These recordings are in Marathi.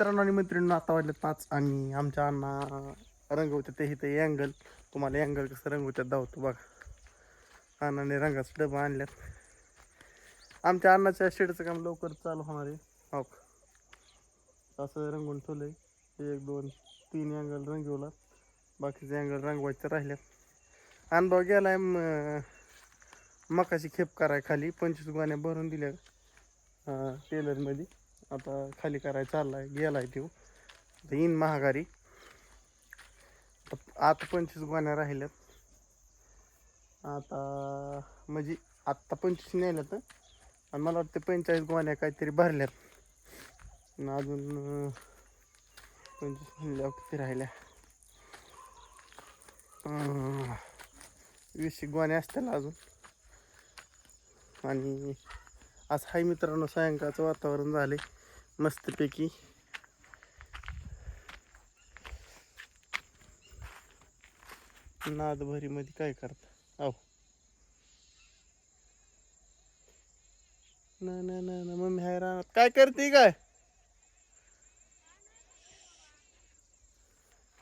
मित्रांनो आणि मैत्रिणींनो आता वाजले 5 आणि आमच्या अण्णा रंगवतात ते इथे अँगल. तुम्हाला अँगल कसं रंगवतात दावतो बघा. अण्णाने रंगाचं डबा आणल्यात. आमच्या अण्णाच्या शेडचं काम लवकर चालू होणार आहे. हो असं रंगवून ठेवलंय. 1 2 3 अँगल रंगवला. बाकीचे अँगल रंगवायचे राहिल्यात. अनुभव गेलाय मकाची खेप कराय खाली 25 गोण्या भरून दिल्या टेलरमध्ये. आता खाली करायला चाललाय गेलाय तो येईन महागारी. आता 25 गोण्या राहिल्यात. आता म्हणजे आत्ता 25 नेल्यात आणि मला वाटतं 45 गोण्या काहीतरी भरल्यात. अजून 25 म्हणल्यावर किती राहिल्या 20 गोण्या असतील अजून. आणि आज हाय मित्रांनो सायंकाळचं वातावरण झाले मस्तपैकी. नादभरीमध्ये काय करता अहो ना ना ना ना मम्मी हाय रानात काय करते काय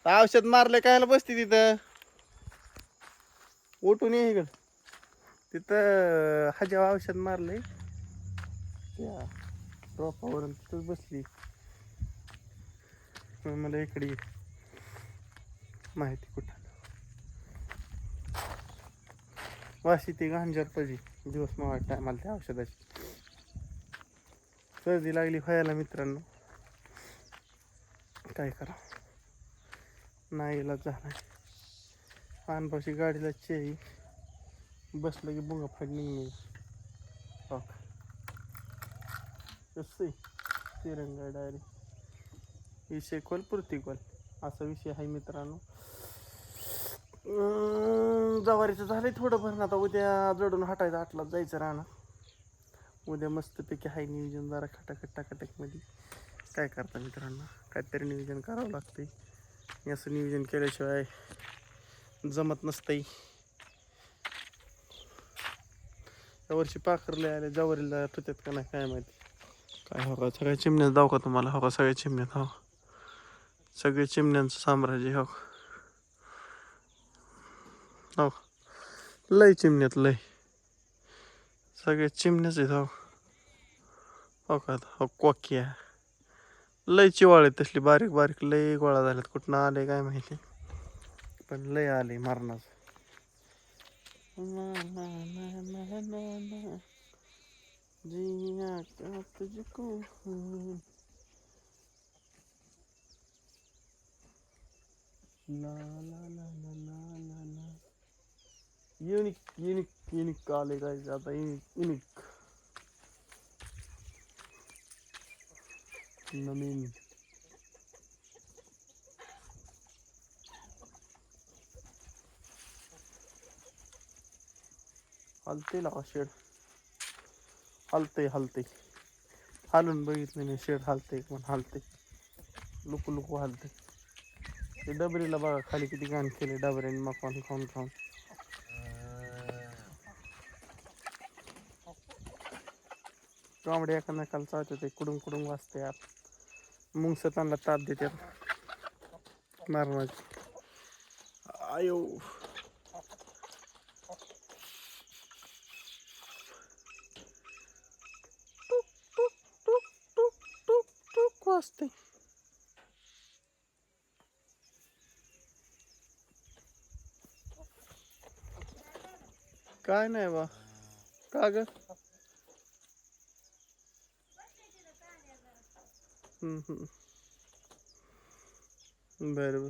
औषध मारले कायला बसते तिथं उठून ये इकडं. तिथं हजाव औषध मारलंय त्या रोपावरून तिथंच बसली. मला इकडे ये. माहिती कुठं वाशी ती गांजर पाहिजे दिवस मग वाटतं आम्हाला त्या औषधाची. सर्दी लागली व्हायला मित्रांनो काय करा नाही इलाज झाला. पानपाशी गाडीला चेई बसलं की बुंगा फाडणी नाही. हो कसं तिरंगा डायरेक्ट विषय खोल प्रतिकोल असा विषय आहे मित्रांनो. जवारीचं झालंय थोडं भरणं. आता उद्या जडून हटायचं 8ला जायचं राहणार. उद्या मस्तपैकी हाय नियोजन जरा खटाखटमध्ये. काय करता मित्रांनो काहीतरी नियोजन करावं लागतंय. असं नियोजन केल्याशिवाय जमत नसतंय. यावर्षी पाखरले आले जवारीला ठेवतात का नाही काय माहिती. काय हो का सगळ्या चिमण्यात जाऊ का तुम्हाला. हो का सगळ्या चिमण्यात हो सगळे चिमण्यांचं साम्राज्य हो हो लय चिमण्यात लय सगळे चिमण्याच आहेत हो. हो का हो कोक्या लय चिवाळे तसली बारीक बारीक लय गोळा झाल्यात. कुठनं आले काय माहिती पण लय आले मरणाचं. जिया क्या तुझको ला ला ला ला ला ला ला. युनिक आले काय आता युनिक नवीन. हलते लावा शेड हलते हालून बघितलं नाही शेड हलते पण हलते लुकू हलते. ते डबरीला बघा खाली किती घाण केले डबऱ्याने मकान खाऊन. कोंबड्या एकामेकाला चावते ते कुडून वाजते यार. मुंगस त्यांना ताप देतात मारणाची. आयो टुक वाजते. काय नाही बा का ग. बरं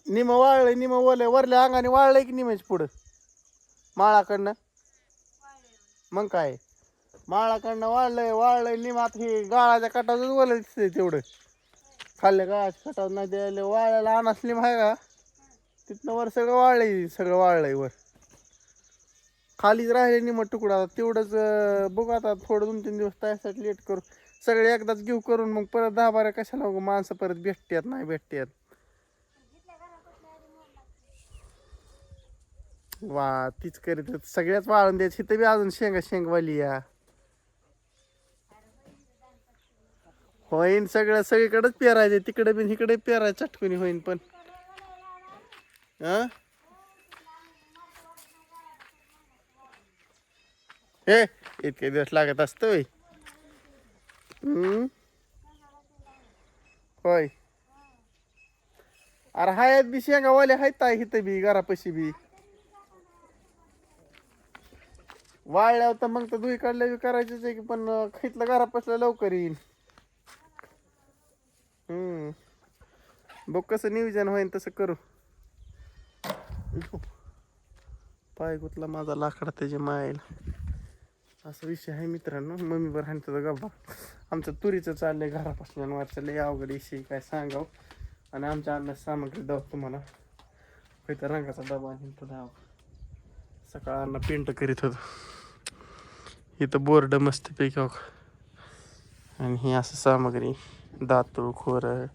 निम वाळलंय निम वरल्या अंगाने वाळलंय की निमाच पुढं माळाकडनं. मग काय माळाकडनं वाळलंय निमात हे गाळाच्या कटातच वलं दिसतंय तेवढं. खाल्ल्या गाळाच्या कटात नाही द्यायला वाळायला अनास निम आहे का तिथनं वर सगळं वाळलंय वर. खालीच राहिले निम तुकडा तेवढंच बघू आता थोडं 2-3 दिवस त्यासाठी लेट करू. सगळे एकदाच घेऊ करून मग परत 10-12 कशाला माणसं परत भेटतात नाही भेटतात. वा तीच करीत सगळ्याच वाळून द्यायची. इथं बी अजून शेंगवाली या होईन सगळं सगळीकडेच पेरायचे तिकडे बी इकडे पेरायचं चटकुनी होईन पण हे इतके दिवस लागत असतं होय. होय अरे हायत बी शेंगावाले आहेत इथं बी घरापाशी बी वाळल्यावर तर मग तर दुई काढल्या बी करायचीच आहे की पण इथलं घरापासलं लवकर येईल. बघ कसं नियोजन होईन तसं करू. पाय गुतला माझा लाकडा त्याच्या मायला. असा विषय आहे मित्रांनो. मम्मी बरं हाणतो तर गप्पा. आमचं तुरीचं चाललंय घरापासून वरचं लय अवघड विषय काय सांगाव. आणि आमच्या अन्नाची सामग्री दाव तुम्हाला. इथं रंगाचा डबा आणि तो धाव. सकाळ अन्न पेंट करीत होतो. इथं बोर्ड मस्तपैकी हो. आणि ही असं सामग्री दातू खोरं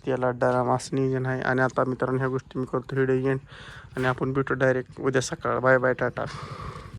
त्याला डराम असं नियोजन आहे. आणि आता मित्रांनो ह्या गोष्टी मी करतो व्हिडिओ एंड आणि आपण भेटू डायरेक्ट उद्या सकाळ. Bye bye Tata.